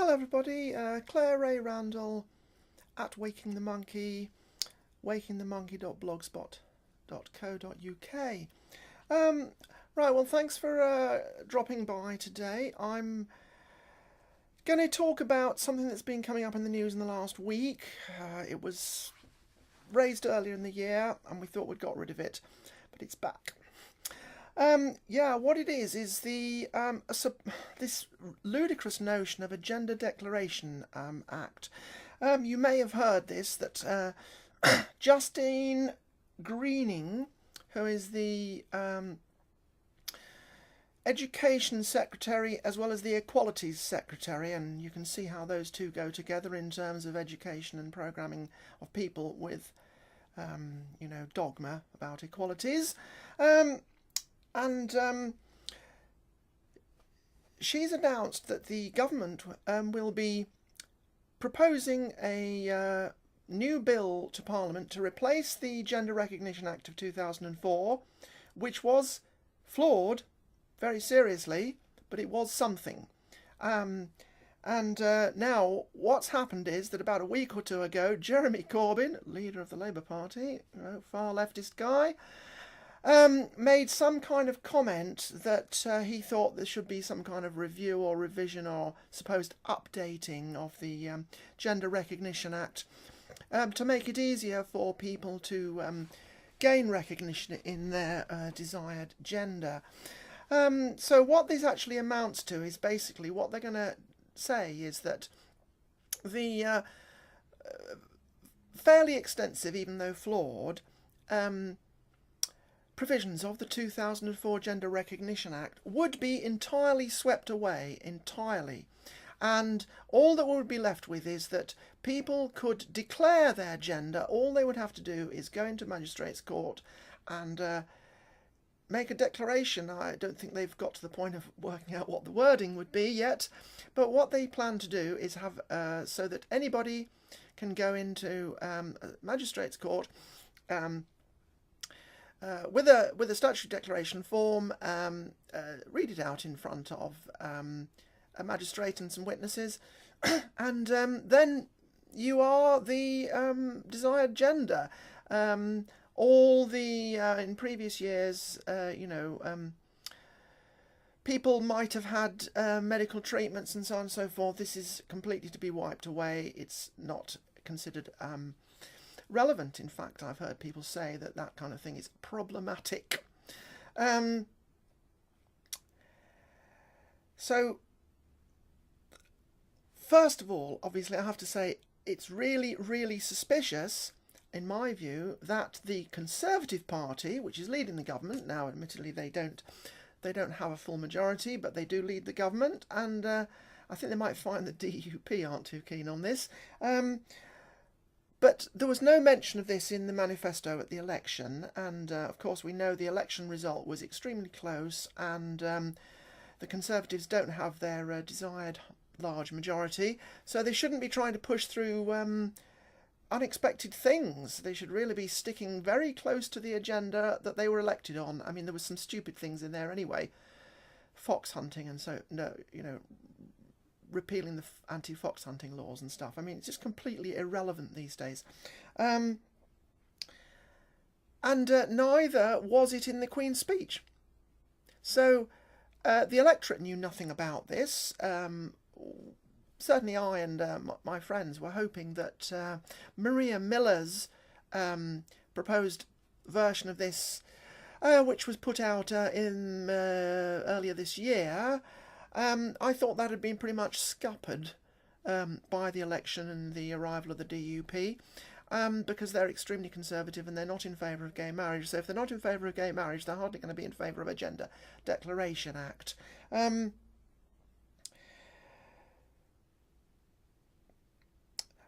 Hello everybody, Claire Ray Randall at Waking the Monkey, wakingthemonkey.blogspot.co.uk. Right, well thanks for dropping by today. I'm going to talk about something that's been coming up in the news in the last week. It was raised earlier in the year and we thought we'd got rid of it, but it's back. What it is the this ludicrous notion of a gender declaration act. You may have heard this, that Justine Greening, who is the Education Secretary as well as the Equalities Secretary, and you can see how those two go together in terms of education and programming of people with, dogma about equalities. She's announced that the government will be proposing a new bill to Parliament to replace the Gender Recognition Act of 2004, which was flawed, very seriously, but it was something. Now what's happened is that about a week or two ago, Jeremy Corbyn, leader of the Labour Party, far leftist guy, made some kind of comment that he thought there should be some kind of review or revision or supposed updating of the Gender Recognition Act to make it easier for people to gain recognition in their desired gender. So what this actually amounts to is basically what they're going to say is that the fairly extensive, even though flawed, provisions of the 2004 Gender Recognition Act would be entirely swept away, and all that would be left with is that people could declare their gender. All they would have to do is go into magistrates' court and make a declaration. I don't think they've got to the point of working out what the wording would be yet, but what they plan to do is have so that anybody can go into a magistrates' court with a statutory declaration form, read it out in front of a magistrate and some witnesses, and then you are the desired gender. All the in previous years, people might have had medical treatments and so on and so forth. This is completely to be wiped away. It's not considered relevant. In fact, I've heard people say that that kind of thing is problematic. So, first of all, obviously, I have to say it's really, really suspicious, in my view, that the Conservative Party, which is leading the government now, admittedly they don't have a full majority, but they do lead the government, and I think they might find the DUP aren't too keen on this. But there was no mention of this in the manifesto at the election, and of course we know the election result was extremely close, and the Conservatives don't have their desired large majority, so they shouldn't be trying to push through unexpected things. They should really be sticking very close to the agenda that they were elected on. I mean, there was some stupid things in there anyway, fox hunting and repealing the anti-fox hunting laws and stuff. I mean, it's just completely irrelevant these days. And neither was it in the Queen's speech. So the electorate knew nothing about this. Certainly I and my friends were hoping that Maria Miller's proposed version of this, which was put out in earlier this year, I thought that had been pretty much scuppered by the election and the arrival of the DUP, because they're extremely conservative and they're not in favour of gay marriage. So if they're not in favour of gay marriage, they're hardly going to be in favour of a Gender Declaration Act.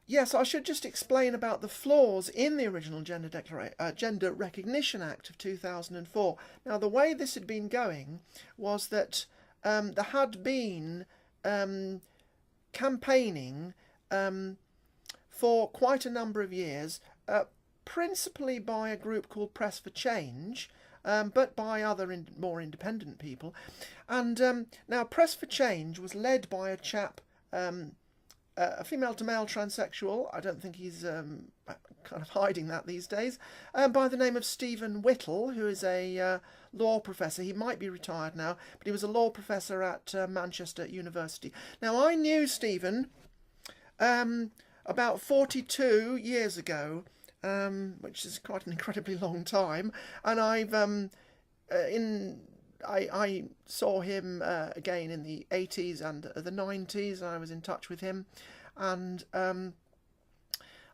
Yes, I should just explain about the flaws in the original Gender Recognition Act of 2004. Now, the way this had been going was that there had been campaigning for quite a number of years, principally by a group called Press for Change, but by other more independent people. And now Press for Change was led by a chap a female-to-male transsexual. I don't think he's kind of hiding that these days, by the name of Stephen Whittle, who is a law professor. He might be retired now, but he was a law professor at Manchester University. Now, I knew Stephen about 42 years ago, which is quite an incredibly long time, and I saw him again in the 80s and the 90s, and I was in touch with him, and I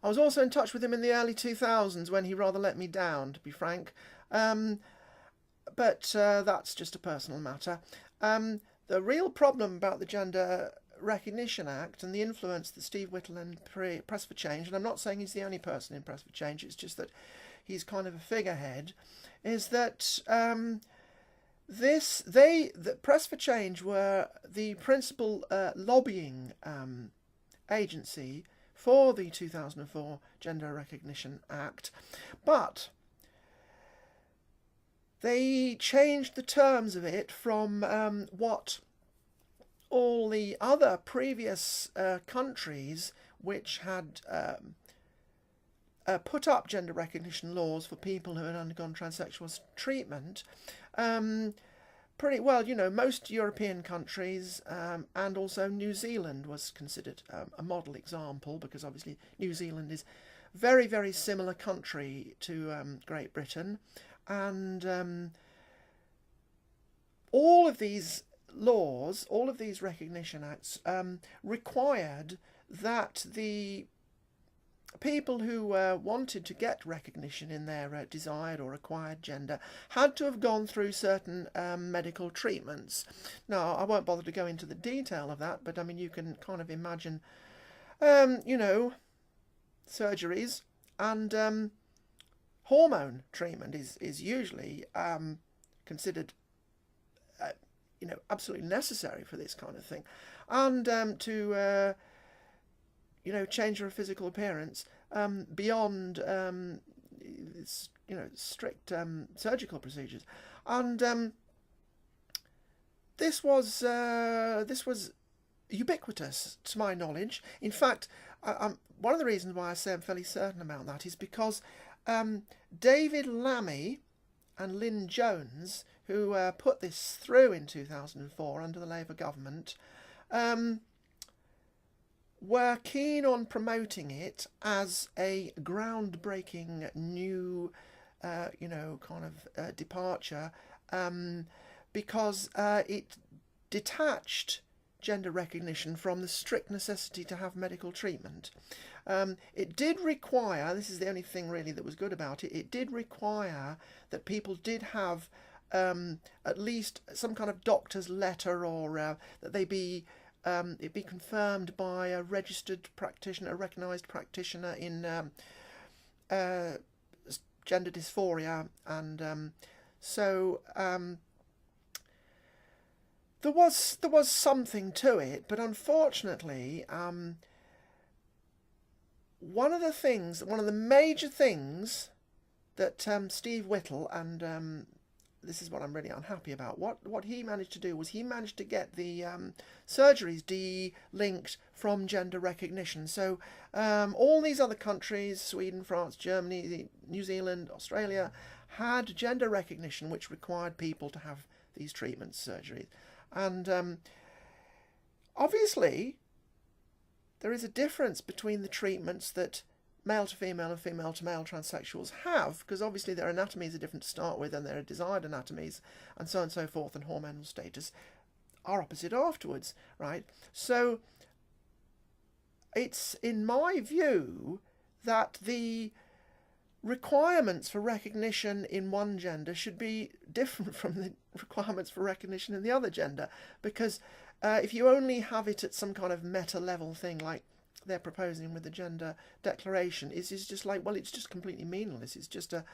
was also in touch with him in the early 2000s when he rather let me down, to be frank, but that's just a personal matter. The real problem about the Gender Recognition Act and the influence that Steve Whittle and Press for Change, and I'm not saying he's the only person in Press for Change, it's just that he's kind of a figurehead, is that the Press for Change were the principal lobbying agency for the 2004 Gender Recognition Act, but they changed the terms of it from what all the other previous countries which had put up gender recognition laws for people who had undergone transsexual treatment. Pretty well, most European countries and also New Zealand was considered a model example, because obviously New Zealand is a very, very similar country to Great Britain, and all of these laws, all of these recognition acts required that the people who wanted to get recognition in their desired or acquired gender had to have gone through certain medical treatments. Now, I won't bother to go into the detail of that, but I mean, you can kind of imagine, surgeries, and hormone treatment is usually considered absolutely necessary for this kind of thing, and to change your physical appearance beyond strict surgical procedures, and this was ubiquitous to my knowledge. In fact, one of the reasons why I say I'm fairly certain about that is because David Lammy and Lynn Jones, who put this through in 2004 under the Labour government, were keen on promoting it as a groundbreaking new, departure, because it detached gender recognition from the strict necessity to have medical treatment. It did require, this is the only thing really that was good about it, it did require that people did have at least some kind of doctor's letter, or that they be it be confirmed by a registered practitioner, a recognised practitioner in gender dysphoria, and so there was something to it, but unfortunately, one of the major things that Steve Whittle, and this is what I'm really unhappy about, what he managed to do was he managed to get the surgeries de-linked from gender recognition. So all these other countries, Sweden, France, Germany, New Zealand, Australia, had gender recognition which required people to have these treatments, surgeries. And obviously there is a difference between the treatments that male to female and female to male transsexuals have, because obviously their anatomies are different to start with, and their desired anatomies and so on and so forth, and hormonal status are opposite afterwards, right? So it's in my view that the requirements for recognition in one gender should be different from the requirements for recognition in the other gender, because if you only have it at some kind of meta level thing like they're proposing with the gender declaration, is just like, well, it's just completely meaningless. It's just a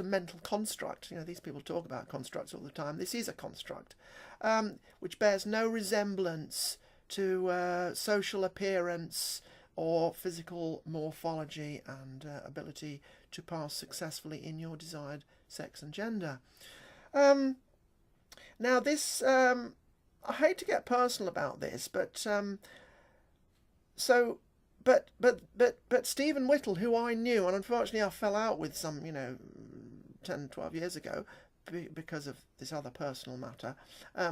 mental construct. These people talk about constructs all the time. This is a construct which bears no resemblance to social appearance or physical morphology and ability to pass successfully in your desired sex and gender. Now this, I hate to get personal about this, but So, but Stephen Whittle, who I knew, and unfortunately I fell out with some, 10, 12 years ago, because of this other personal matter,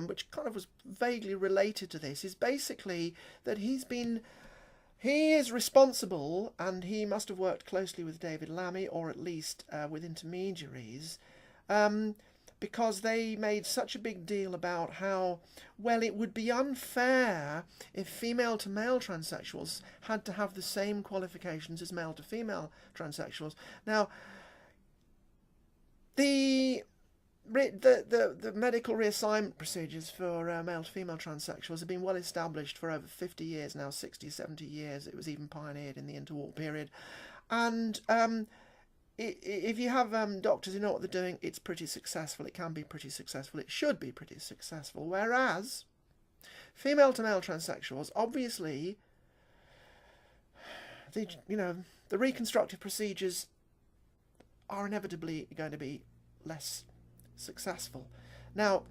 which kind of was vaguely related to this, is basically that he is responsible, and he must have worked closely with David Lammy, or at least with intermediaries, because they made such a big deal about how, well, it would be unfair if female-to-male transsexuals had to have the same qualifications as male-to-female transsexuals. Now, the medical reassignment procedures for male-to-female transsexuals have been well established for over 50 years now, 60, 70 years. It was even pioneered in the interwar period. And if you have doctors who know what they're doing, it's pretty successful. It can be pretty successful. It should be pretty successful. Whereas female-to-male transsexuals, obviously, the reconstructive procedures are inevitably going to be less successful. Now,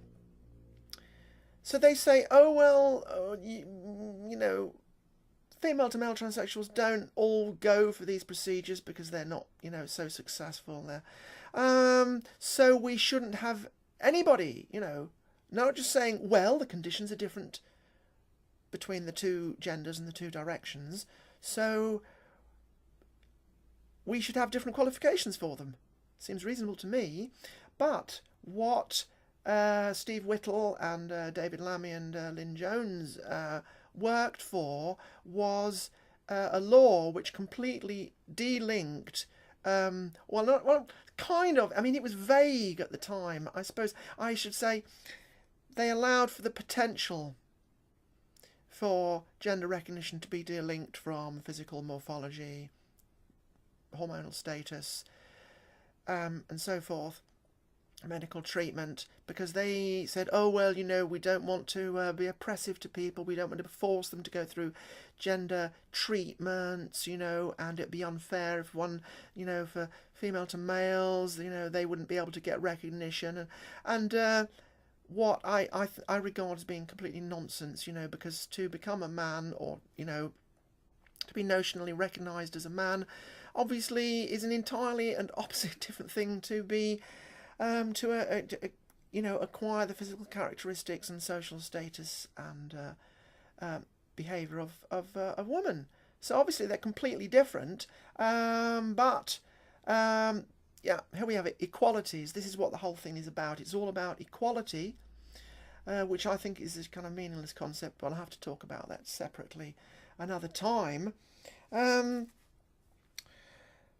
so they say, oh, well, female-to-male transsexuals don't all go for these procedures because they're not, so successful. So we shouldn't have anybody, not just saying, well, the conditions are different between the two genders and the two directions, so we should have different qualifications for them. Seems reasonable to me. But what Steve Whittle and David Lammy and Lynn Jones worked for was a law which completely delinked, it was vague at the time. I suppose I should say they allowed for the potential for gender recognition to be delinked from physical morphology, hormonal status, and so forth, medical treatment, because they said, oh, well, we don't want to be oppressive to people, we don't want to force them to go through gender treatments, and it'd be unfair if one, for female to males, they wouldn't be able to get recognition, and what I regard as being completely nonsense, because to become a man, or, to be notionally recognised as a man, obviously is an entirely and opposite different thing to be acquire the physical characteristics and social status and behaviour of a woman. So obviously they're completely different. Here we have it. Equalities. This is what the whole thing is about. It's all about equality, which I think is a kind of meaningless concept, but I'll have to talk about that separately another time.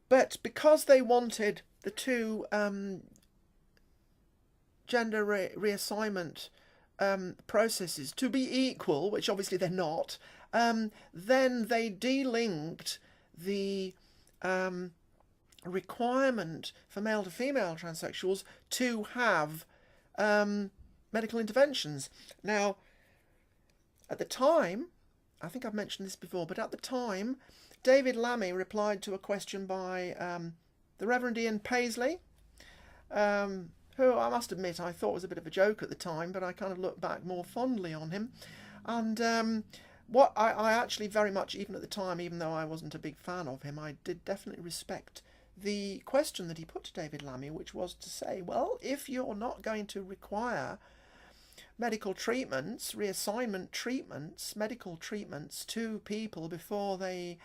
But because they wanted the two gender reassignment processes to be equal, which obviously they're not, then they delinked the requirement for male to female transsexuals to have medical interventions. Now, at the time, I think I've mentioned this before, but at the time, David Lammy replied to a question by the Reverend Ian Paisley, who I must admit I thought was a bit of a joke at the time, but I kind of look back more fondly on him. And what I actually very much, even at the time, even though I wasn't a big fan of him, I did definitely respect the question that he put to David Lammy, which was to say, well, if you're not going to require medical treatments, reassignment treatments, medical treatments to people before they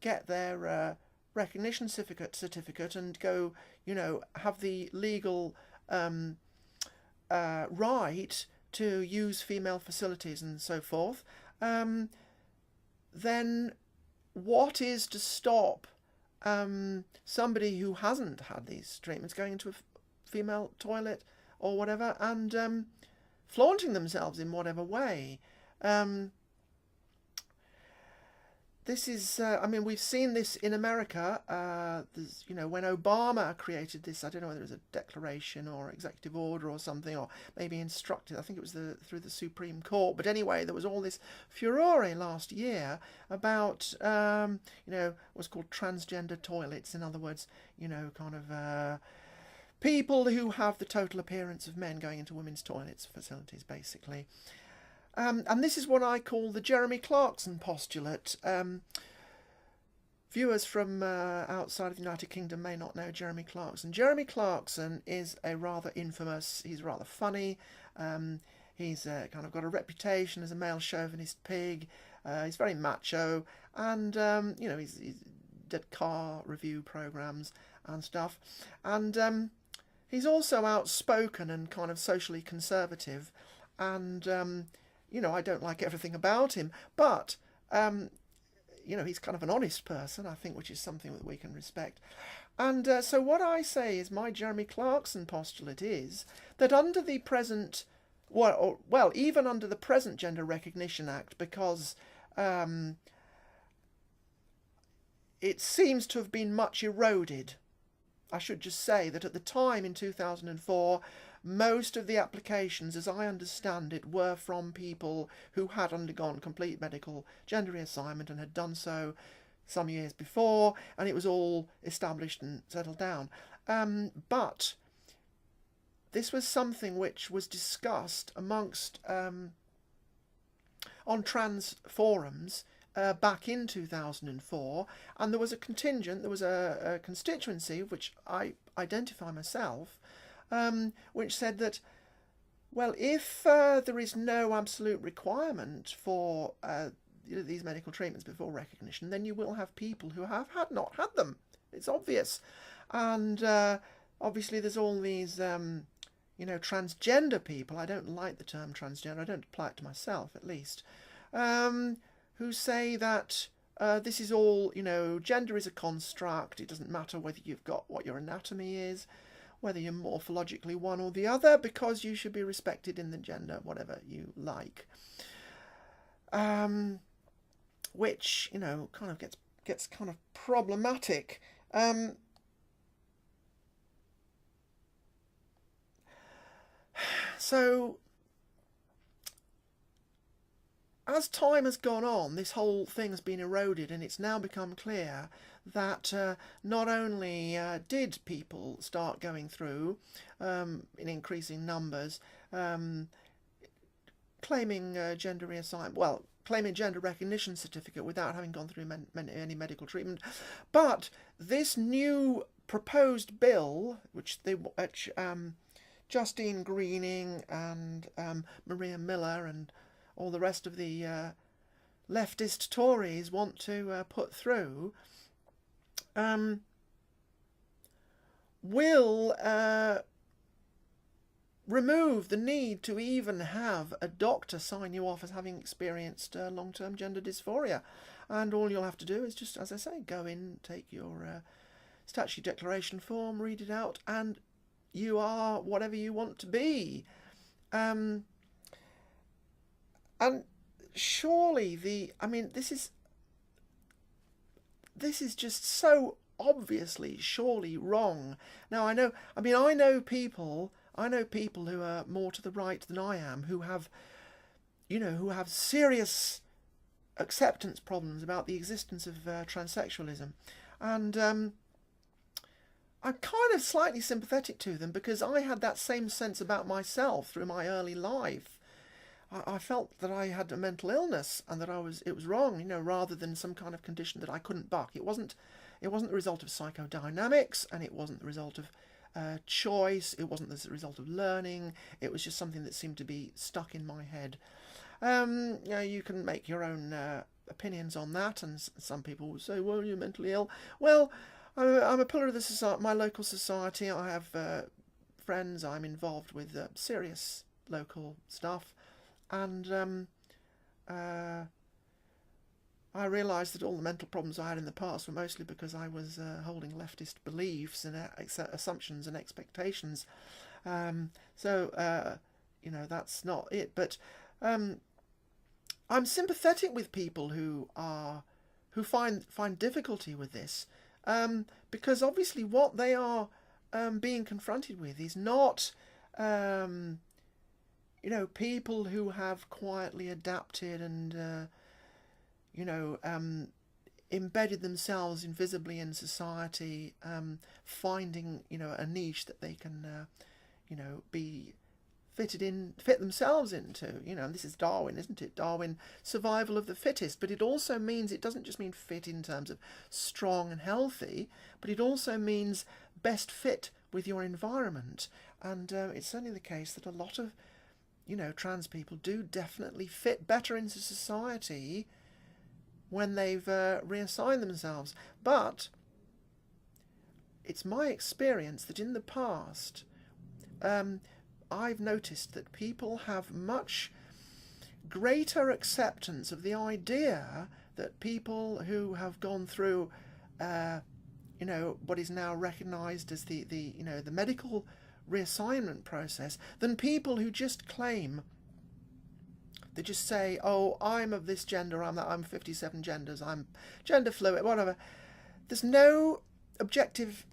get their recognition certificate and go, have the legal right to use female facilities and so forth, then what is to stop somebody who hasn't had these treatments going into a female toilet or whatever and flaunting themselves in whatever way? This is, we've seen this in America. When Obama created this, I don't know whether it was a declaration or executive order or something, or maybe instructed. I think it was through the Supreme Court. But anyway, there was all this furore last year about, what's called transgender toilets. In other words, people who have the total appearance of men going into women's toilets facilities, basically. And this is what I call the Jeremy Clarkson postulate. Viewers from outside of the United Kingdom may not know Jeremy Clarkson. Jeremy Clarkson is a rather infamous, he's rather funny, he's kind of got a reputation as a male chauvinist pig, he's very macho, and he's did car review programmes and stuff, and he's also outspoken and kind of socially conservative, and I don't like everything about him, but he's kind of an honest person, I think, which is something that we can respect. And so what I say is my Jeremy Clarkson postulate is that under the present, even under the present Gender Recognition Act, because it seems to have been much eroded. I should just say that at the time in 2004, most of the applications, as I understand it, were from people who had undergone complete medical gender reassignment and had done so some years before, and it was all established and settled down. But this was something which was discussed amongst on trans forums back in 2004, and there was a constituency of which I identify myself, which said that, well, if there is no absolute requirement for these medical treatments before recognition, then you will have people who have not had them. It's obvious. And obviously there's all these, transgender people. I don't like the term transgender. I don't apply it to myself, at least. Who say that this is all, gender is a construct. It doesn't matter whether you've got what your anatomy is, whether you're morphologically one or the other, because you should be respected in the gender, whatever you like. Which, kind of gets kind of problematic. So, as time has gone on, this whole thing has been eroded, and it's now become clear that not only did people start going through, in increasing numbers, claiming gender reassignment, claiming gender recognition certificate without having gone through any medical treatment, but this new proposed bill, which Justine Greening and Maria Miller and all the rest of the leftist Tories want to put through, will remove the need to even have a doctor sign you off as having experienced long-term gender dysphoria. And all you'll have to do is just, as I say, go in, take your statutory declaration form, read it out, and you are whatever you want to be. And surely this is just so obviously, surely wrong. Now I know people who are more to the right than I am, who have serious acceptance problems about the existence of transsexualism, and I'm kind of slightly sympathetic to them, because I had that same sense about myself through my early life. I felt that I had a mental illness and that it was wrong, rather than some kind of condition that I couldn't buck. It wasn't the result of psychodynamics, and it wasn't the result of choice. It wasn't the result of learning. It was just something that seemed to be stuck in my head. You can make your own opinions on that, and some people will say, well, you're mentally ill. Well, I'm a pillar of the society, my local society. I have friends. I'm involved with serious local stuff. And I realised that all the mental problems I had in the past were mostly because I was holding leftist beliefs and assumptions and expectations. So that's not it. But I'm sympathetic with people who find difficulty with this, because obviously what they are being confronted with is not people who have quietly adapted and embedded themselves invisibly in society, finding a niche that they can be fit themselves into. And this is Darwin, isn't it? Darwin, survival of the fittest. But it also means, it doesn't just mean fit in terms of strong and healthy, but it also means best fit with your environment. And it's certainly the case that a lot of, trans people do definitely fit better into society when they've reassigned themselves. But it's my experience that in the past, I've noticed that people have much greater acceptance of the idea that people who have gone through, what is now recognised as the medical reassignment process, than people who just claim, they just say, oh, I'm of this gender, I'm 57 genders, I'm gender fluid, whatever. There's no objective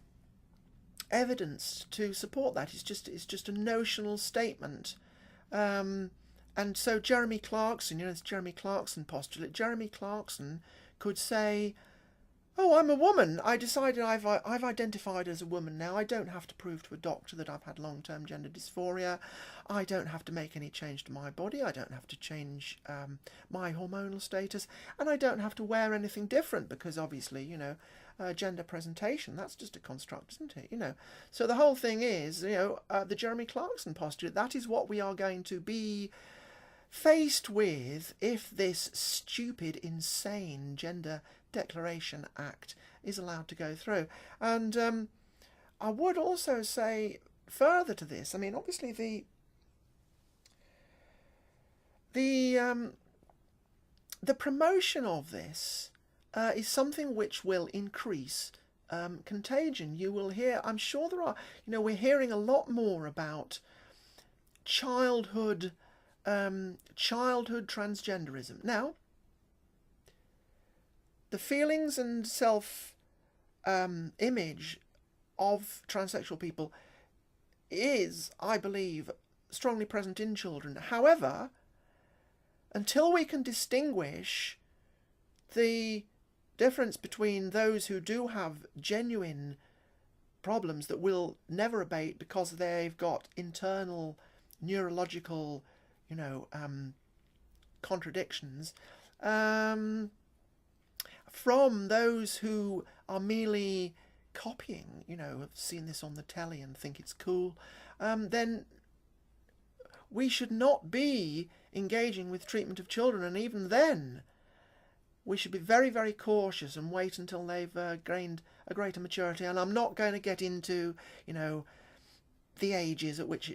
evidence to support that. It's just a notional statement. And so Jeremy Clarkson, it's Jeremy Clarkson postulate. Jeremy Clarkson could say, oh, I'm a woman. I decided I've identified as a woman now. I don't have to prove to a doctor that I've had long-term gender dysphoria. I don't have to make any change to my body. I don't have to change my hormonal status. And I don't have to wear anything different because obviously, gender presentation, that's just a construct, isn't it? So the whole thing is, the Jeremy Clarkson postulate, that is what we are going to be faced with if this stupid, insane Gender Declaration Act is allowed to go through. And I would also say further to this, obviously the promotion of this is something which will increase contagion. You will hear, I'm sure there are, we're hearing a lot more about childhood transgenderism. Now, the feelings and self-image of transsexual people is, I believe, strongly present in children. However, until we can distinguish the difference between those who do have genuine problems that will never abate because they've got internal neurological, contradictions, from those who are merely copying, have seen this on the telly and think it's cool, then we should not be engaging with treatment of children. And even then, we should be very, very cautious and wait until they've gained a greater maturity. And I'm not going to get into, the ages at which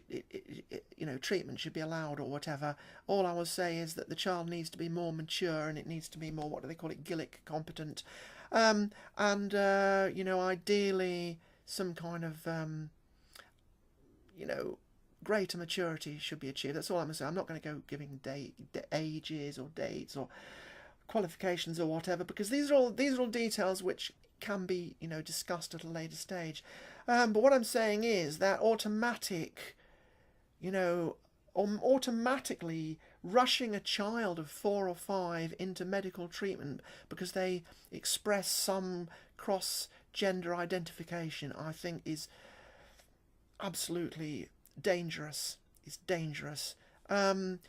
treatment should be allowed or whatever. All I will say is that the child needs to be more mature and it needs to be more, what do they call it, Gillick competent, and ideally some kind of greater maturity should be achieved. That's all I'm going to say. I'm not going to go giving ages or dates or qualifications or whatever, because these are all details which can be discussed at a later stage. But what I'm saying is that automatically rushing a child of 4 or 5 into medical treatment because they express some cross-gender identification, I think is absolutely dangerous. It's dangerous. That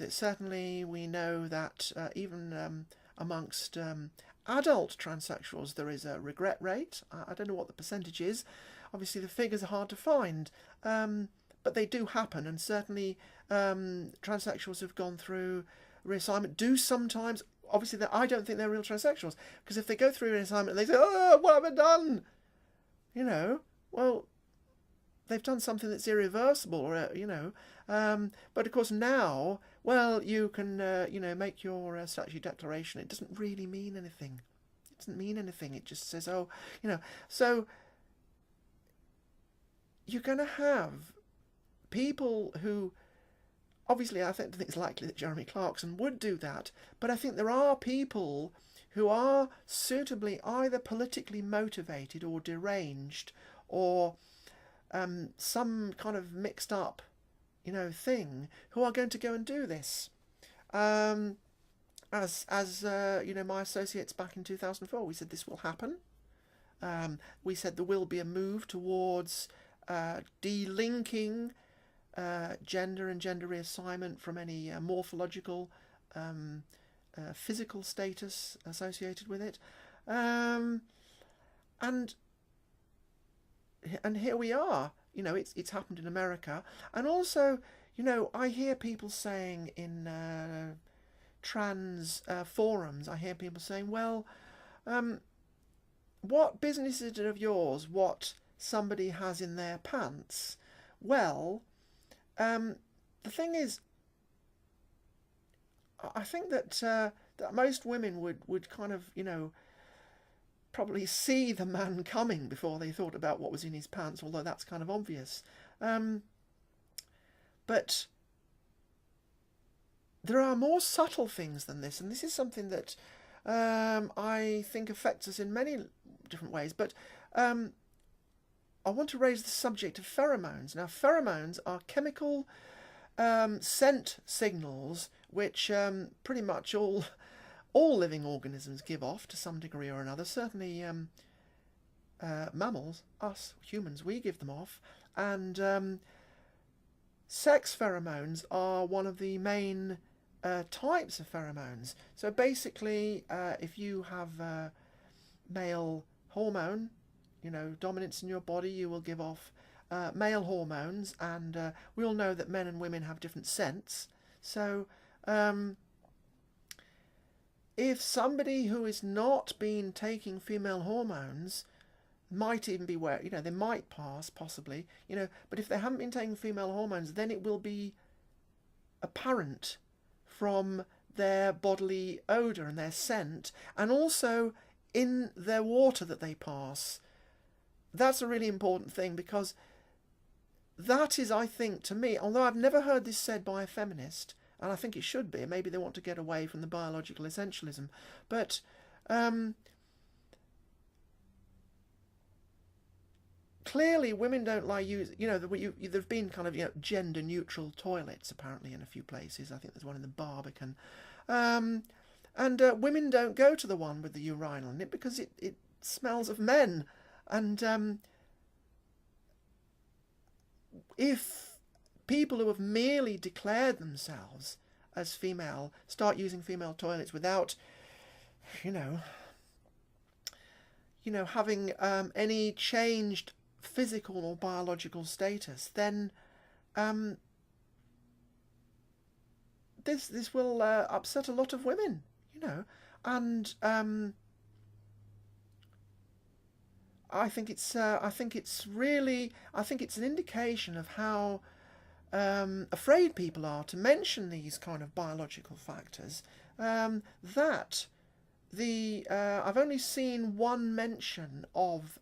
certainly we know that even amongst adult transsexuals there is a regret rate. I don't know what the percentage is. Obviously the figures are hard to find, but they do happen, and certainly transsexuals who've gone through reassignment do sometimes, obviously I don't think they're real transsexuals, because if they go through reassignment and they say, oh, what have I done? Well, they've done something that's irreversible, or but of course now, well, you can make your statutory declaration. It doesn't really mean anything. It doesn't mean anything. It just says, oh, so you're going to have people who, obviously I think it's likely that Jeremy Clarkson would do that, but I think there are people who are suitably either politically motivated or deranged or some kind of mixed up, thing, who are going to go and do this. As my associates back in 2004, we said this will happen. We said there will be a move towards delinking gender and gender reassignment from any morphological, physical status associated with it. And here we are. It's happened in America. And also, I hear people saying in trans forums, I hear people saying, well, what business is it of yours what somebody has in their pants? Well, the thing is, I think that most women would kind of, probably see the man coming before they thought about what was in his pants, although that's kind of obvious. But there are more subtle things than this, and this is something that I think affects us in many different ways. But I want to raise the subject of pheromones. Now, pheromones are chemical scent signals which pretty much all living organisms give off to some degree or another. Certainly mammals, us humans, we give them off. And sex pheromones are one of the main types of pheromones. So basically, if you have male hormone, dominance in your body, you will give off male hormones, and we all know that men and women have different scents. So if somebody who is not been taking female hormones might even be where, they might pass, possibly, but if they haven't been taking female hormones, then it will be apparent from their bodily odour and their scent, and also in their water that they pass. That's a really important thing, because that is, I think, to me, although I've never heard this said by a feminist, and I think it should be, maybe they want to get away from the biological essentialism, but clearly women don't like using, there've been kind of, gender neutral toilets apparently in a few places. I think there's one in the Barbican. And women don't go to the one with the urinal in it because it smells of men. And if people who have merely declared themselves as female start using female toilets without, having any changed physical or biological status, then this will upset a lot of women, and I think it's an indication of how afraid people are to mention these kind of biological factors. That I've only seen one mention of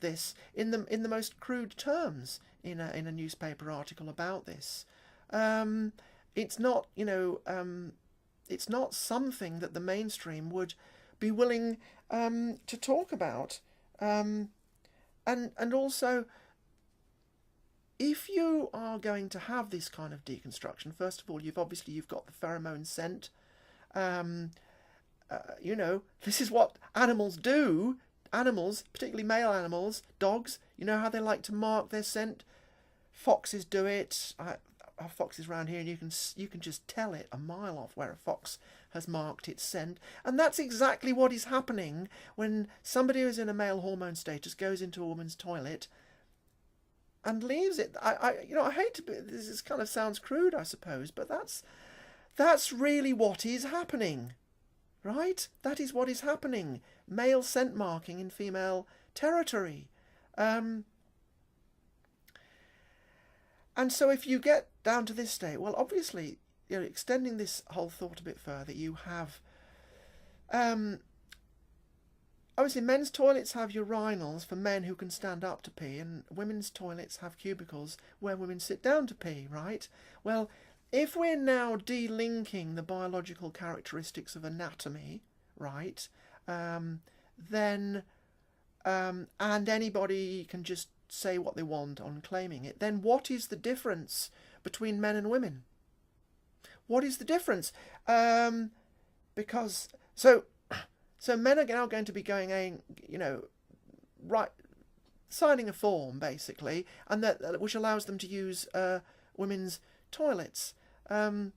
this in the most crude terms in a newspaper article about this. It's not it's not something that the mainstream would be willing to talk about, and also, if you are going to have this kind of deconstruction, first of all, you've got the pheromone scent. This is what animals do. Animals, particularly male animals, dogs, how they like to mark their scent. Foxes do it. I have foxes around here, and you can just tell it a mile off where a fox has marked its scent. And that's exactly what is happening when somebody who's in a male hormone status goes into a woman's toilet and leaves it. I hate to be, this kind of sounds crude, I suppose, but that's really what is happening, right? That is what is happening. Male scent marking in female territory. And so if you get down to this state, well, obviously, extending this whole thought a bit further, you have, obviously, men's toilets have urinals for men who can stand up to pee, and women's toilets have cubicles where women sit down to pee, right? Well, if we're now delinking the biological characteristics of anatomy, right, then, and anybody can just say what they want on claiming it, then what is the difference between men and women? What is the difference? Because so men are now going to be going in, right, signing a form basically, and that which allows them to use women's toilets. And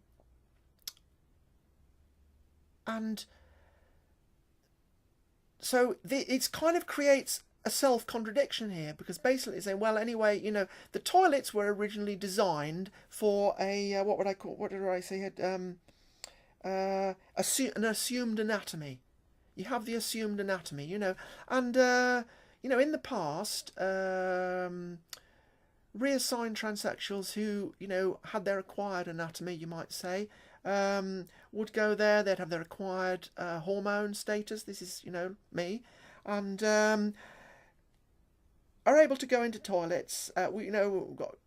so it kind of creates a self-contradiction here, because basically saying, well, anyway, the toilets were originally designed for a what did I say? An assumed anatomy. You have the assumed anatomy, and in the past, reassigned transsexuals who had their acquired anatomy, you might say, would go there. They'd have their acquired hormone status. This is me, and are able to go into toilets. We've got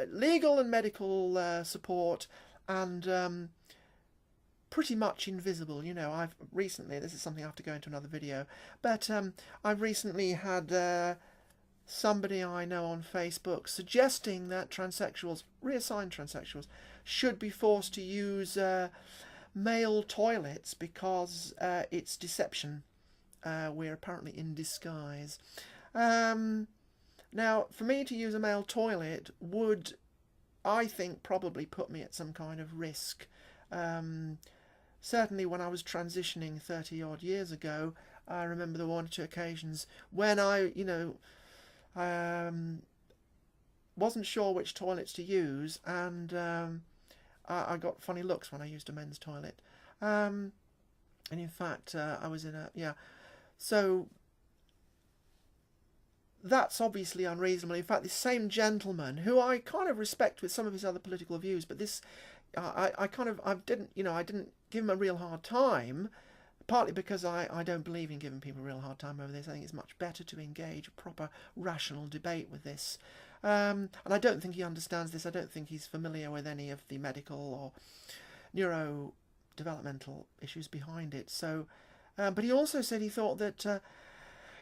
legal and medical support, and pretty much invisible. I've recently, this is something I have to go into another video, but I've recently had somebody I know on Facebook suggesting that reassigned transsexuals, should be forced to use male toilets because it's deception. We're apparently in disguise. Now, for me to use a male toilet would, I think, probably put me at some kind of risk. Certainly when I was transitioning 30 odd years ago, I remember there were 1 or 2 occasions when I, wasn't sure which toilets to use, and I got funny looks when I used a men's toilet. And in fact, I was in so that's obviously unreasonable. In fact, this same gentleman, who I kind of respect with some of his other political views, but this, I didn't give him a real hard time, partly because I don't believe in giving people a real hard time over this. I think it's much better to engage a proper rational debate with this. And I don't think he understands this. I don't think he's familiar with any of the medical or neurodevelopmental issues behind it. So, but he also said he thought that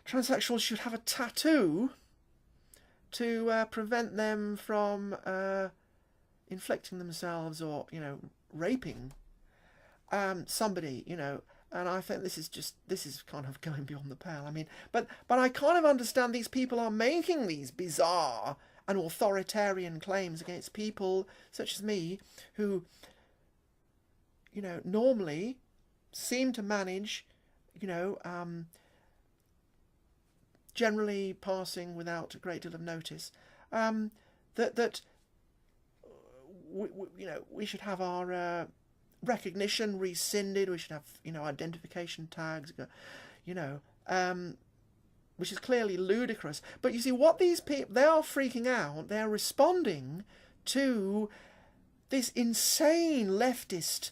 transsexuals should have a tattoo to prevent them from inflicting themselves or, raping somebody, and I think this is kind of going beyond the pale. I mean, but I kind of understand these people are making these bizarre and authoritarian claims against people such as me, who, normally seem to manage, generally passing without a great deal of notice, that we should have our recognition rescinded. We should have identification tags, which is clearly ludicrous. But you see, what these people, they are freaking out. They're responding to this insane leftist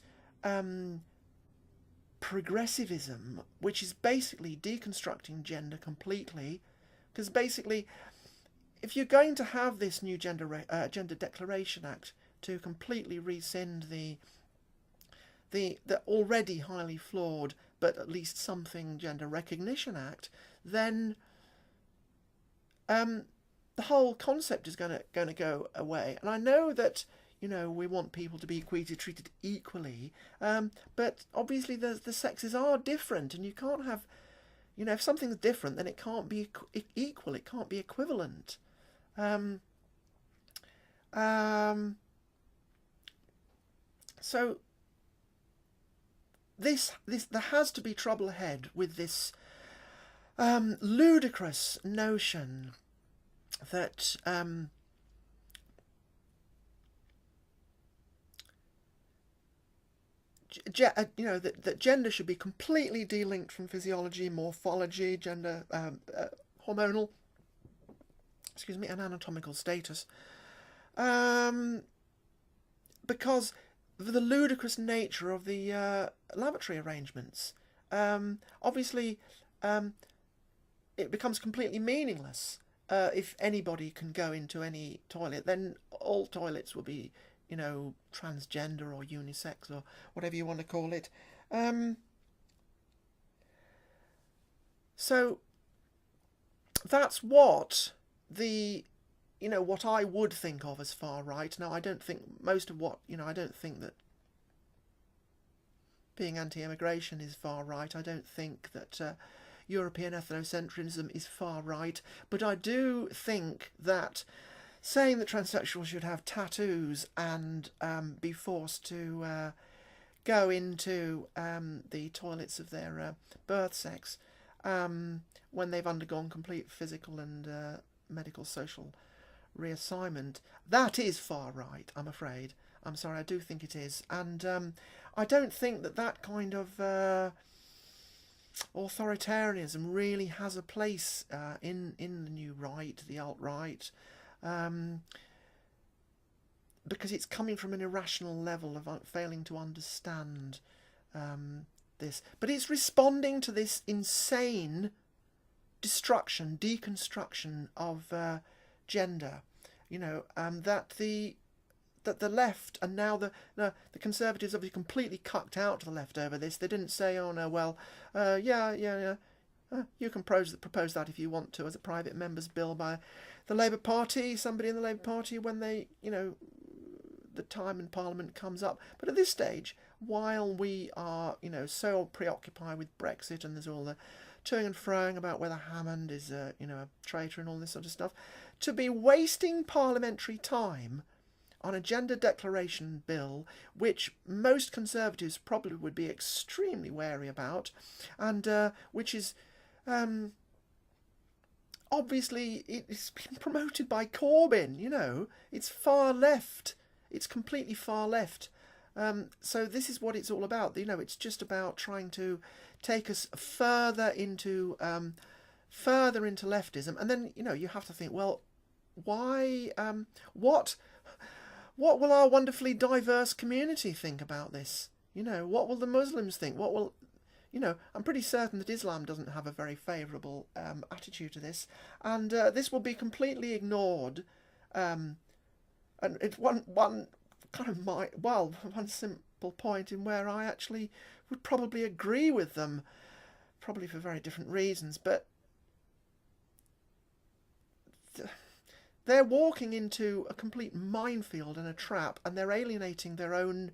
progressivism, which is basically deconstructing gender completely. Because basically, if you're going to have this new Gender Declaration Act to completely rescind the already highly flawed, but at least something, Gender Recognition Act, then the whole concept is going to go away. And I know that we want people to be treated equally, but obviously the sexes are different, and you can't have, if something's different, then it can't be equal. It can't be equivalent. So there has to be trouble ahead with this ludicrous notion that that gender should be completely delinked from physiology, morphology, gender, hormonal, and anatomical status, because of the ludicrous nature of the lavatory arrangements. Obviously, it becomes completely meaningless if anybody can go into any toilet. Then all toilets will be, transgender or unisex or whatever you want to call it. So that's what what I would think of as far right. Now, I don't think most of what, I don't think that being anti-immigration is far right. I don't think that, European ethnocentrism is far right, but I do think that saying that transsexuals should have tattoos and be forced to go into the toilets of their birth sex when they've undergone complete physical and medical social reassignment, that is far right, I'm afraid. I'm sorry, I do think it is. And I don't think that that kind of authoritarianism really has a place in the new right, the alt-right, because it's coming from an irrational level of failing to understand this. But it's responding to this insane deconstruction of gender. That the left, and now the Conservatives have completely cucked out to the left over this. They didn't say, oh no, well, you can propose that if you want to as a private member's bill by the Labour Party, somebody in the Labour Party, when they, the time in Parliament comes up. But at this stage, while we are, so preoccupied with Brexit, and there's all the toing and froing about whether Hammond is a traitor and all this sort of stuff, to be wasting parliamentary time on a gender declaration bill, which most Conservatives probably would be extremely wary about, and which is obviously it's been promoted by Corbyn. It's far left. It's completely far left. So this is what it's all about. It's just about trying to take us further into leftism, and then you have to think, well, why? What will our wonderfully diverse community think about this? What will the Muslims think? What will I'm pretty certain that Islam doesn't have a very favourable attitude to this, and this will be completely ignored. And it's one kind of one simple point in where I actually would probably agree with them, probably for very different reasons, but they're walking into a complete minefield and a trap, and they're alienating their own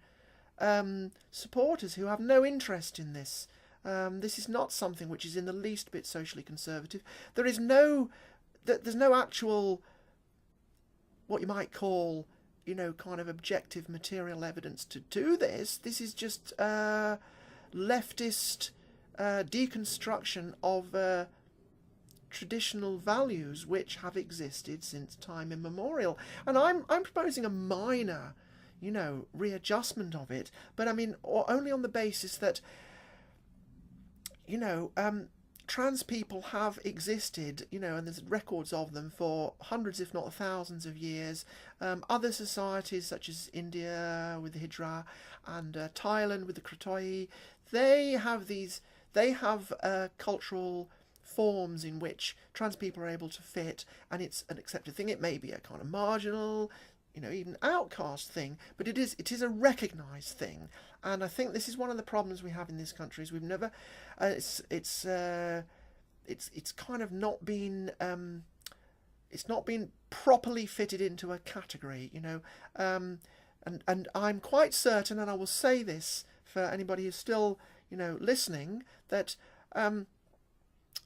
supporters who have no interest in this. This is not something which is in the least bit socially conservative. There's no actual, what you might call, kind of objective material evidence to do this. This is just leftist deconstruction of traditional values which have existed since time immemorial. And I'm proposing a minor, readjustment of it, but I mean, only on the basis that, trans people have existed, and there's records of them for hundreds, if not thousands of years. Other societies, such as India with the Hijra and Thailand with the Kratoi, they have cultural forms in which trans people are able to fit, and it's an accepted thing. It may be a kind of marginal, even outcast thing, but it is a recognised thing. And I think this is one of the problems we have in this country, is we've never, it's kind of not been, it's not been properly fitted into a category, and I'm quite certain, and I will say this for anybody who's still, listening, that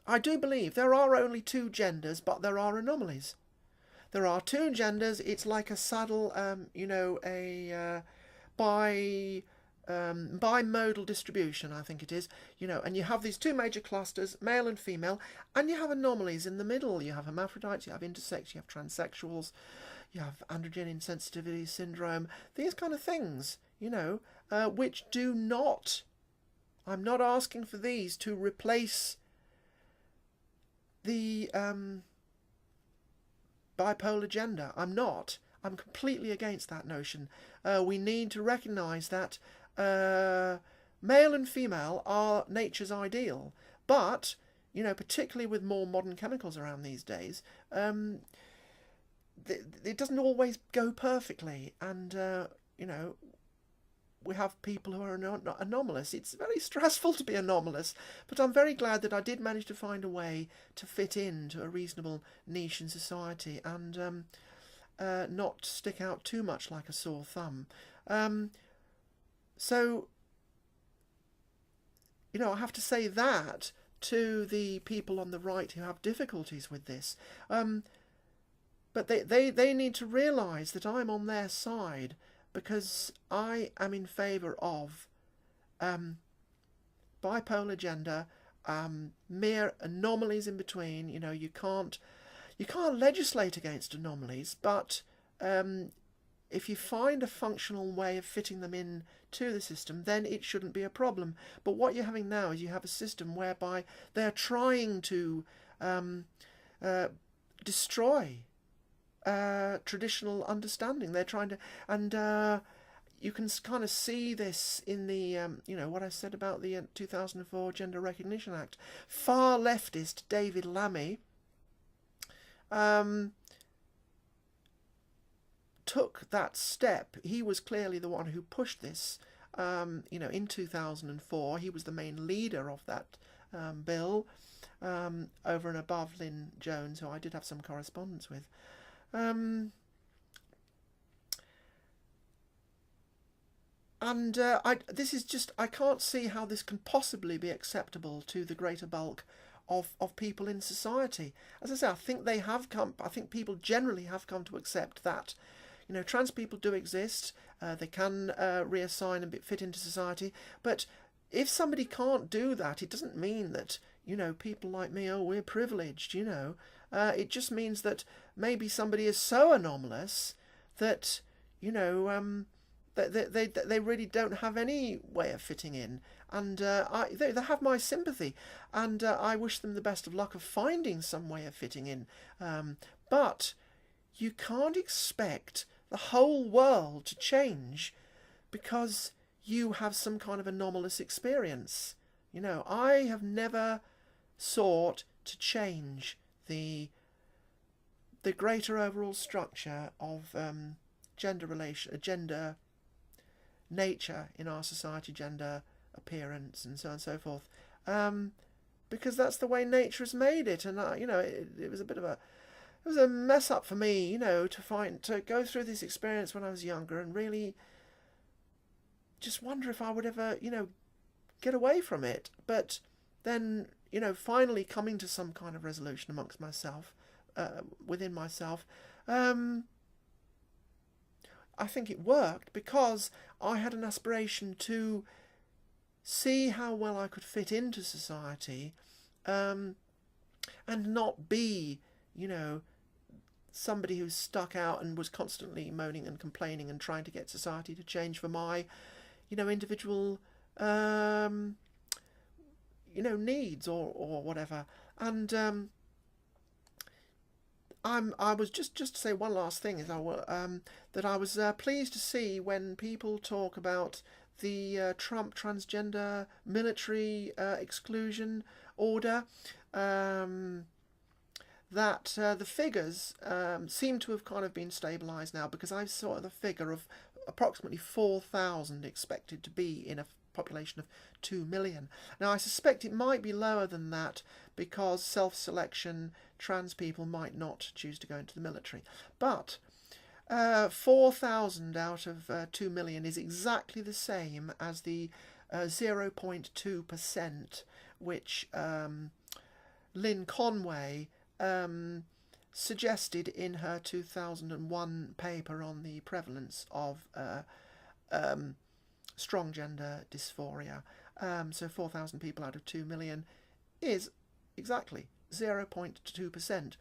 I do believe there are only two genders, but there are anomalies. There are two genders. It's like a saddle, a bimodal distribution, I think it is, and you have these two major clusters, male and female, and you have anomalies in the middle. You have hermaphrodites, you have intersex, you have transsexuals, you have androgen insensitivity syndrome, these kind of things, which do not, I'm not asking for these to replace the bipolar gender. I'm not. I'm completely against that notion. We need to recognise that male and female are nature's ideal, but particularly with more modern chemicals around these days, it doesn't always go perfectly, and we have people who are anomalous. It's very stressful to be anomalous, but I'm very glad that I did manage to find a way to fit into a reasonable niche in society and not stick out too much like a sore thumb. So, I have to say that to the people on the right who have difficulties with this. But they need to realise that I'm on their side, because I am in favour of bipolar gender, mere anomalies in between. You know, you can't legislate against anomalies, but if you find a functional way of fitting them in to the system, then it shouldn't be a problem. But what you're having now is you have a system whereby they're trying to destroy traditional understanding. They're trying to, and you can kind of see this in the, what I said about the 2004 Gender Recognition Act. Far leftist David Lammy took that step. He was clearly the one who pushed this, in 2004. He was the main leader of that bill, over and above Lynn Jones, who I did have some correspondence with. I can't see how this can possibly be acceptable to the greater bulk of people in society. As I say, I think people generally have come to accept that, trans people do exist, they can reassign and fit into society, but if somebody can't do that, it doesn't mean that, people like me, we're privileged, it just means that maybe somebody is so anomalous that, they really don't have any way of fitting in. And they have my sympathy, and I wish them the best of luck of finding some way of fitting in. But you can't expect the whole world to change because you have some kind of anomalous experience. I have never sought to change the greater overall structure of gender nature in our society, gender appearance, and so on and so forth, because that's the way nature has made it. And it was a mess up for me, to go through this experience when I was younger and really just wonder if I would ever, get away from it. But then, finally coming to some kind of resolution amongst myself, within myself, I think it worked because I had an aspiration to see how well I could fit into society, and not be, somebody who's stuck out and was constantly moaning and complaining and trying to get society to change for my, individual, needs or whatever. And I was just to say one last thing is that I was pleased to see when people talk about the Trump transgender military exclusion order, that the figures seem to have kind of been stabilised now, because I saw the figure of approximately 4,000 expected to be in a population of 2 million. Now I suspect it might be lower than that because self-selection, trans people might not choose to go into the military. But 4,000 out of 2 million is exactly the same as the 0.2%, which Lynn Conway suggested in her 2001 paper on the prevalence of strong gender dysphoria. So 4,000 people out of 2 million is exactly 0.2%.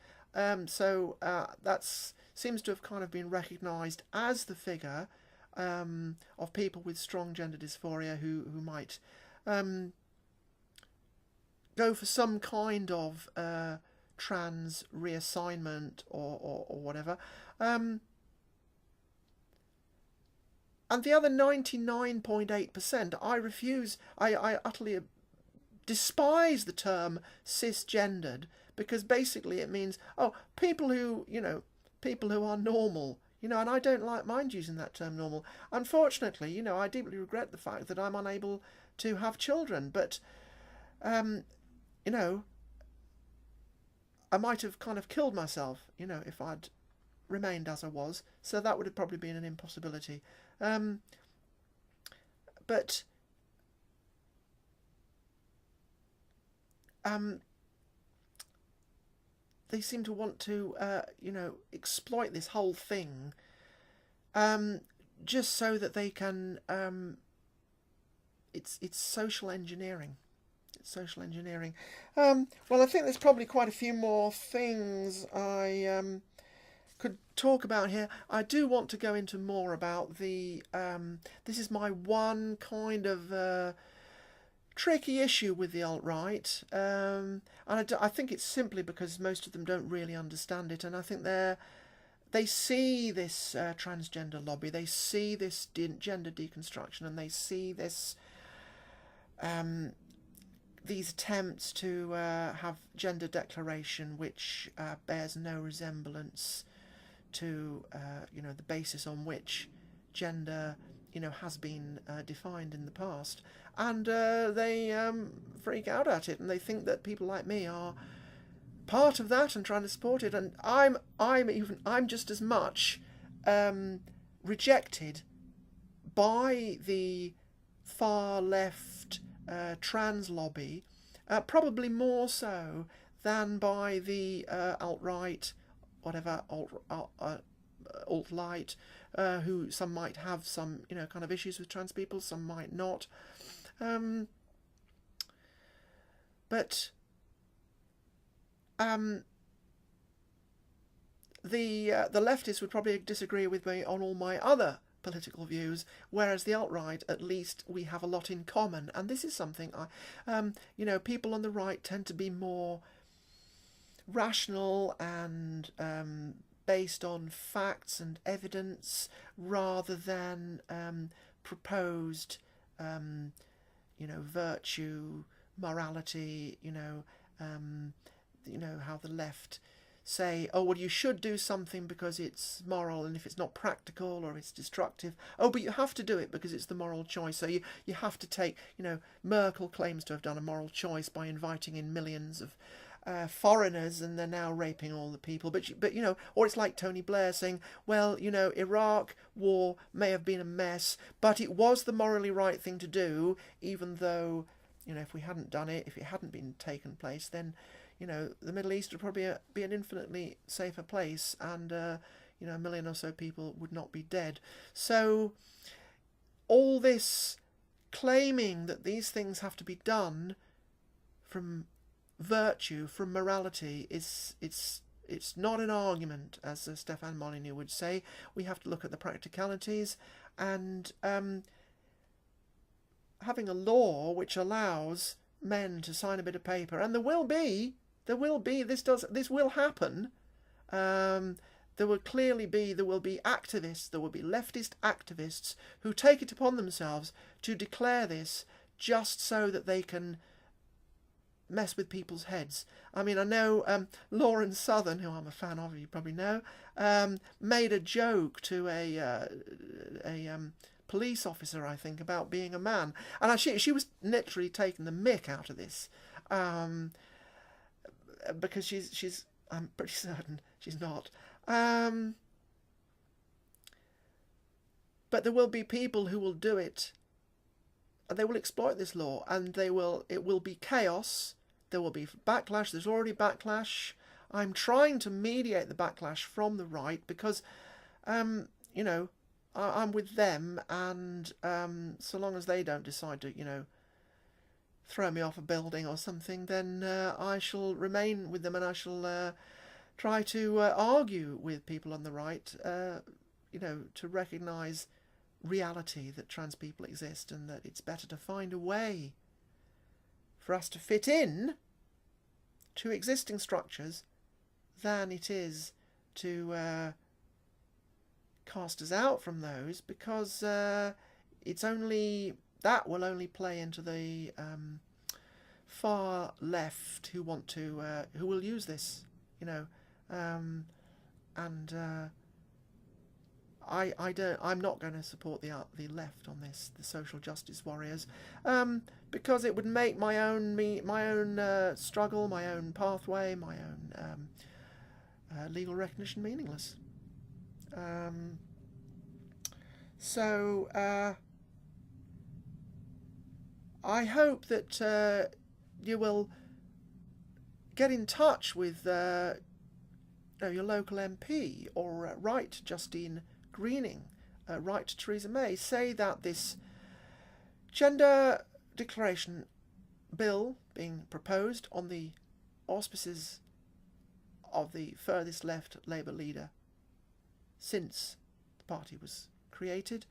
So that seems to have kind of been recognised as the figure of people with strong gender dysphoria who might go for some kind of trans reassignment or whatever. And the other 99.8%, I utterly despise the term cisgendered, because basically it means, people who are normal, and I don't mind using that term normal. Unfortunately, I deeply regret the fact that I'm unable to have children, but, I might have kind of killed myself, if I'd remained as I was, so that would have probably been an impossibility. But they seem to want to, exploit this whole thing, just so that they can. It's social engineering. It's social engineering. Well, I think there's probably quite a few more things I could talk about here. I do want to go into more about the. This is my one kind of tricky issue with the alt-right, and I think it's simply because most of them don't really understand it, and I think they see this transgender lobby, they see this gender deconstruction, and they see this these attempts to have gender declaration which bears no resemblance to the basis on which gender has been defined in the past, and they freak out at it, and they think that people like me are part of that and trying to support it, and I'm just as much rejected by the far left trans lobby, probably more so than by the alt-right, whatever, alt-light, who some might have some kind of issues with trans people, some might not, but the leftists would probably disagree with me on all my other political views, whereas the alt-right, at least we have a lot in common, and this is something people on the right tend to be more rational and based on facts and evidence rather than proposed virtue, morality, how the left say, oh, well, you should do something because it's moral, and if it's not practical or it's destructive, oh, but you have to do it because it's the moral choice. So you have to take, Merkel claims to have done a moral choice by inviting in millions of foreigners, and they're now raping all the people. But or it's like Tony Blair saying, well, Iraq war may have been a mess, but it was the morally right thing to do, even though, if we hadn't done it, if it hadn't been taken place, then the Middle East would probably be an infinitely safer place, and a million or so people would not be dead. So all this claiming that these things have to be done from virtue, from morality, it's not an argument, as Stefan Molyneux would say. We have to look at the practicalities, and having a law which allows men to sign a bit of paper, and there will be this will happen. There will be activists, there will be leftist activists who take it upon themselves to declare this just so that they can mess with people's heads. I mean, I know Lauren Southern, who I'm a fan of, you probably know, made a joke to a police officer, I think, about being a man, and she was literally taking the mick out of this, because she's I'm pretty certain she's not. But there will be people who will do it, and they will exploit this law, and it will be chaos. There will be backlash. There's already backlash. I'm trying to mediate the backlash from the right because, I'm with them, and so long as they don't decide to, throw me off a building or something, then I shall remain with them, and I shall try to argue with people on the right, to recognise reality, that trans people exist, and that it's better to find a way for us to fit in to existing structures than it is to cast us out from those, because that will only play into the far left who will use this, and I'm not going to support the left on this, the social justice warriors, because it would make my own struggle, my own pathway, my own legal recognition meaningless. So I hope that you will get in touch with your local MP, or write Justine Greening, write to Theresa May, say that this gender declaration bill being proposed on the auspices of the furthest left Labour leader since the party was created,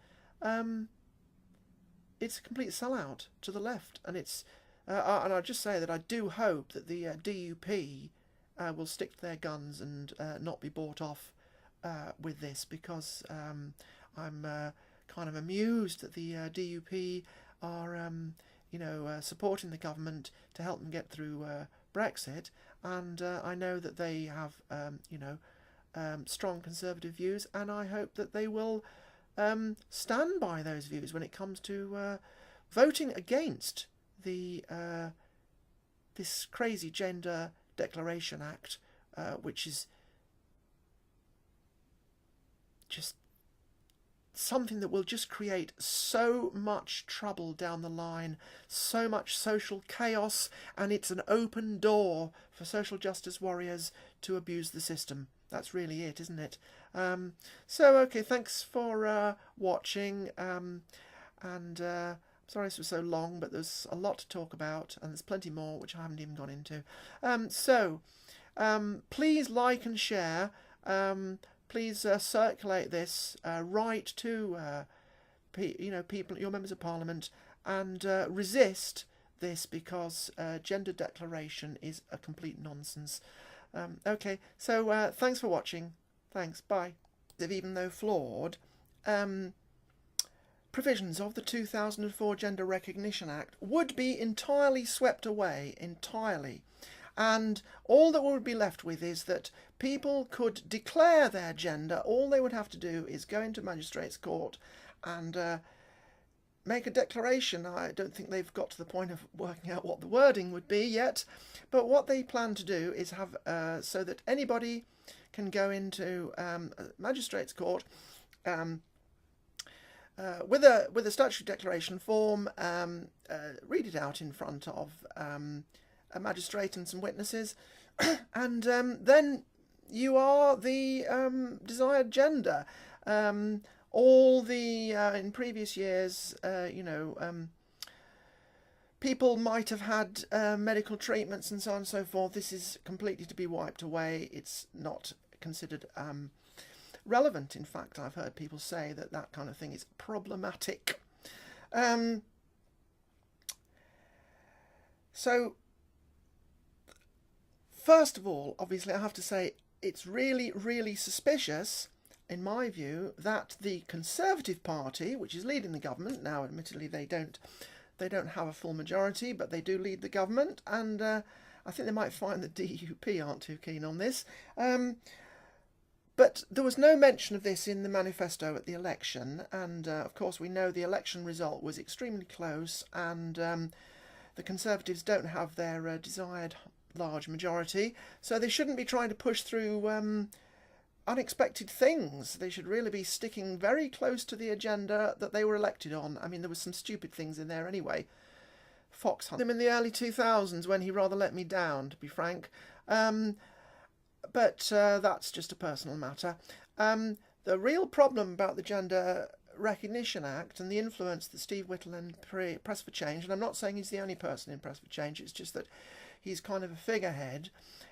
it's a complete sellout to the left, and it's and I'll just say that I do hope that the DUP will stick to their guns and not be bought off with this, because I'm kind of amused that the DUP are supporting the government to help them get through Brexit, and I know that they have strong conservative views, and I hope that they will stand by those views when it comes to voting against the this crazy Gender Declaration Act, which is just something that will just create so much trouble down the line, so much social chaos, and it's an open door for social justice warriors to abuse the system. That's really it, isn't it? Okay, thanks for watching, and sorry this was so long, but there's a lot to talk about, and there's plenty more which I haven't even gone into. Please like and share. Please circulate this. Write to people, your members of Parliament, and resist this, because gender declaration is a complete nonsense. Okay, so thanks for watching. Thanks. Bye. Even though flawed, provisions of the 2004 Gender Recognition Act would be entirely swept away, entirely. And all that would be left with is that people could declare their gender. All they would have to do is go into magistrates' court and make a declaration. I don't think they've got to the point of working out what the wording would be yet, but what they plan to do is have so that anybody can go into a magistrates' court with a statutory declaration form, read it out in front of a magistrate and some witnesses, and then you are the desired gender. All the in previous years, people might have had medical treatments and so on and so forth. This is completely to be wiped away. It's not considered relevant. In fact, I've heard people say that that kind of thing is problematic. So, first of all, obviously, I have to say it's really, really suspicious, in my view, that the Conservative Party, which is leading the government now, admittedly they don't have a full majority, but they do lead the government, and I think they might find the DUP aren't too keen on this. But there was no mention of this in the manifesto at the election, and of course we know the election result was extremely close, and the Conservatives don't have their desired large majority, so they shouldn't be trying to push through unexpected things. They should really be sticking very close to the agenda that they were elected on. I mean, there was some stupid things in there anyway. Fox hunted him in the early 2000s when he rather let me down, to be frank. But that's just a personal matter. The real problem about the Gender Recognition Act and the influence that Steve Whittle and Press for Change, and I'm not saying he's the only person in Press for Change, it's just that he's kind of a figurehead,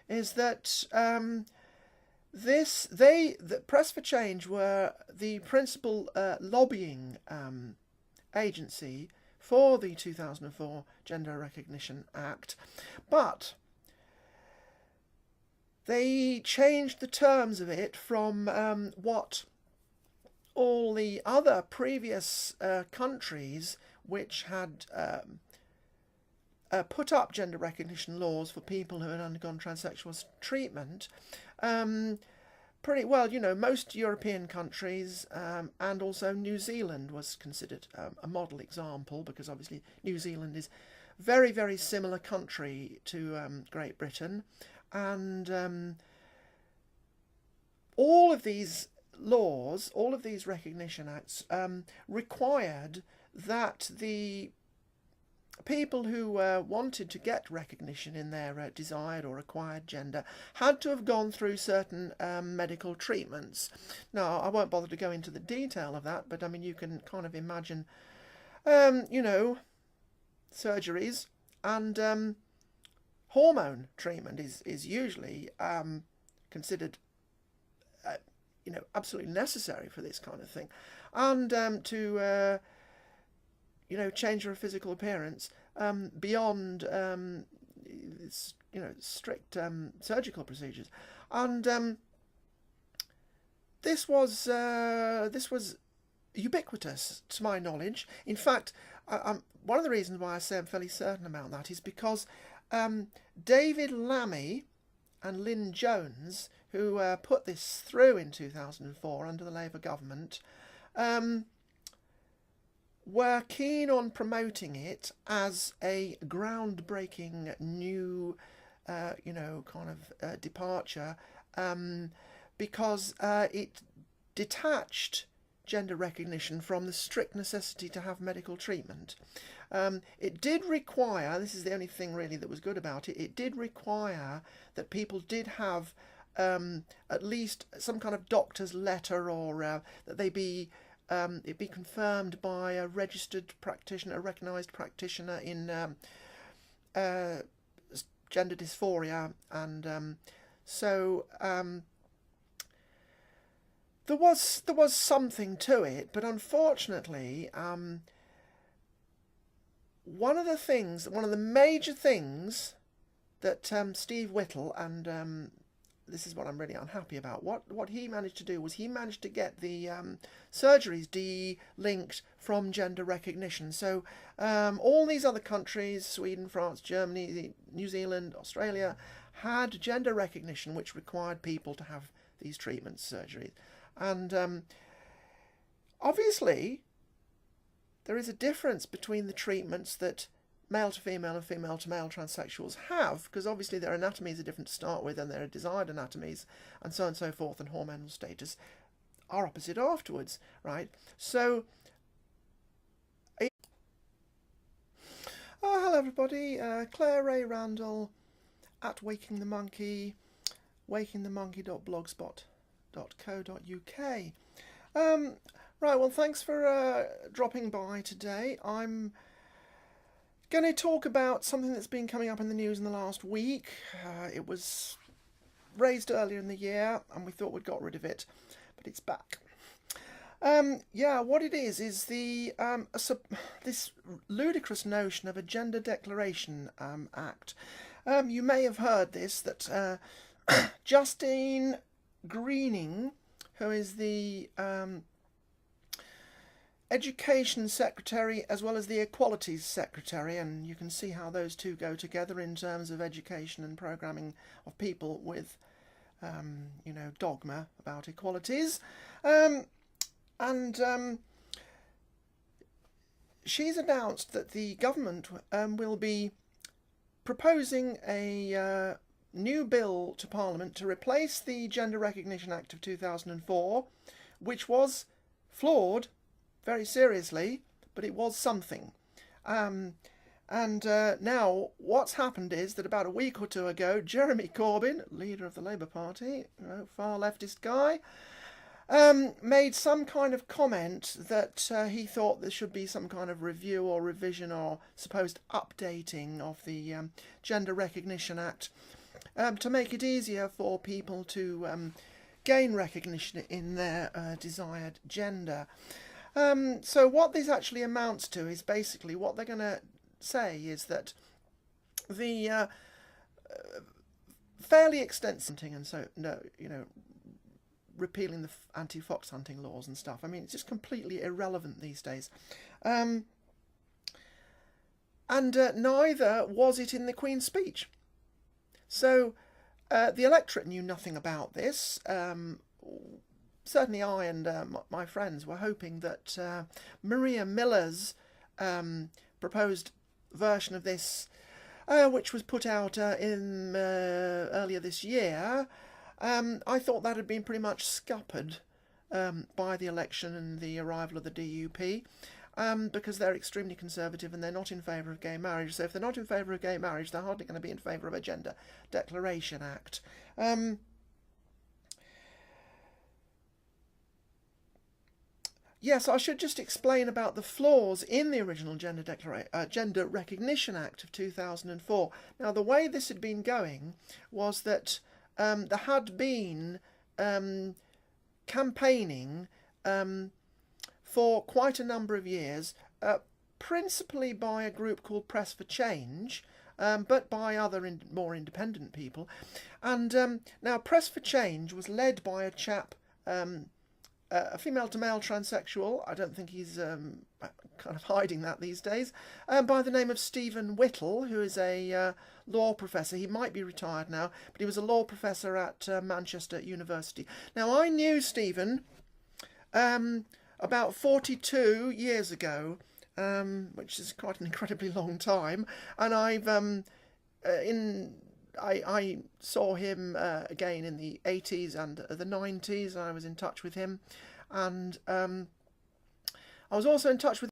is that the Press for Change were the principal lobbying agency for the 2004 Gender Recognition Act, but they changed the terms of it from what all the other previous countries which had put up gender recognition laws for people who had undergone transsexual treatment. Pretty well, most European countries and also New Zealand was considered a model example, because obviously New Zealand is very, very similar country to Great Britain. And all of these laws, all of these recognition acts required that the people who wanted to get recognition in their desired or acquired gender had to have gone through certain medical treatments. Now, I won't bother to go into the detail of that, but I mean, you can kind of imagine, you know, surgeries and hormone treatment is usually considered, you know, absolutely necessary for this kind of thing, and to you know, change her physical appearance beyond you know, strict surgical procedures, and this was ubiquitous to my knowledge. In fact, one of the reasons why I say I'm fairly certain about that is because David Lammy and Lynn Jones, who put this through in 2004 under the Labour government, were keen on promoting it as a groundbreaking new, you know, kind of departure, because it detached gender recognition from the strict necessity to have medical treatment. It did require, this is the only thing really that was good about it, it did require that people did have at least some kind of doctor's letter, or that they be it be confirmed by a registered practitioner, a recognised practitioner in gender dysphoria, and so there was something to it, but unfortunately, one of the major things that Steve Whittle, and this is what I'm really unhappy about, what he managed to do was he managed to get the surgeries de-linked from gender recognition. So all these other countries, Sweden, France, Germany, New Zealand, Australia, had gender recognition which required people to have these treatments, surgeries. And obviously there is a difference between the treatments that male to female and female to male transsexuals have, because obviously their anatomies are different to start with, and their desired anatomies and so forth, and hormonal status are opposite afterwards, right? So hello everybody, Claire Ray Randall at Waking the Monkey, wakingthemonkey.blogspot.co.uk. Right, well, thanks for dropping by today. I'm going to talk about something that's been coming up in the news in the last week. It was raised earlier in the year, and we thought we'd got rid of it, but it's back. Yeah, what it is the this ludicrous notion of a Gender Declaration Act. You may have heard this, that Justine Greening, who is the Education Secretary as well as the Equalities Secretary, and you can see how those two go together in terms of education and programming of people with, you know, dogma about equalities. She's announced that the government will be proposing a new bill to Parliament to replace the Gender Recognition Act of 2004, which was flawed very seriously, but it was something. Now what's happened is that about a week or two ago, Jeremy Corbyn, leader of the Labour Party, you know, far leftist guy, made some kind of comment that he thought there should be some kind of review or revision or supposed updating of the Gender Recognition Act to make it easier for people to gain recognition in their desired gender. So what this actually amounts to is basically what they're going to say is that the fairly extensive hunting, and so, no, you know, repealing the anti-fox hunting laws and stuff. I mean, it's just completely irrelevant these days. And neither was it in the Queen's speech. So the electorate knew nothing about this. Certainly I and my friends were hoping that Maria Miller's proposed version of this, which was put out in earlier this year, I thought that had been pretty much scuppered by the election and the arrival of the DUP. because they're extremely conservative and they're not in favour of gay marriage. So if they're not in favour of gay marriage, they're hardly going to be in favour of a Gender Declaration Act. Yes, I should just explain about the flaws in the original Gender Recognition Act of 2004. Now, the way this had been going was that there had been campaigning for quite a number of years, principally by a group called Press for Change, but by other more independent people. And now Press for Change was led by a chap, a female-to-male transsexual. I don't think he's kind of hiding that these days, by the name of Stephen Whittle, who is a law professor. He might be retired now, but he was a law professor at Manchester University. Now, I knew Stephen about 42 years ago, which is quite an incredibly long time, and I saw him again in the 80s and the 90s. I was in touch with him, and I was also in touch with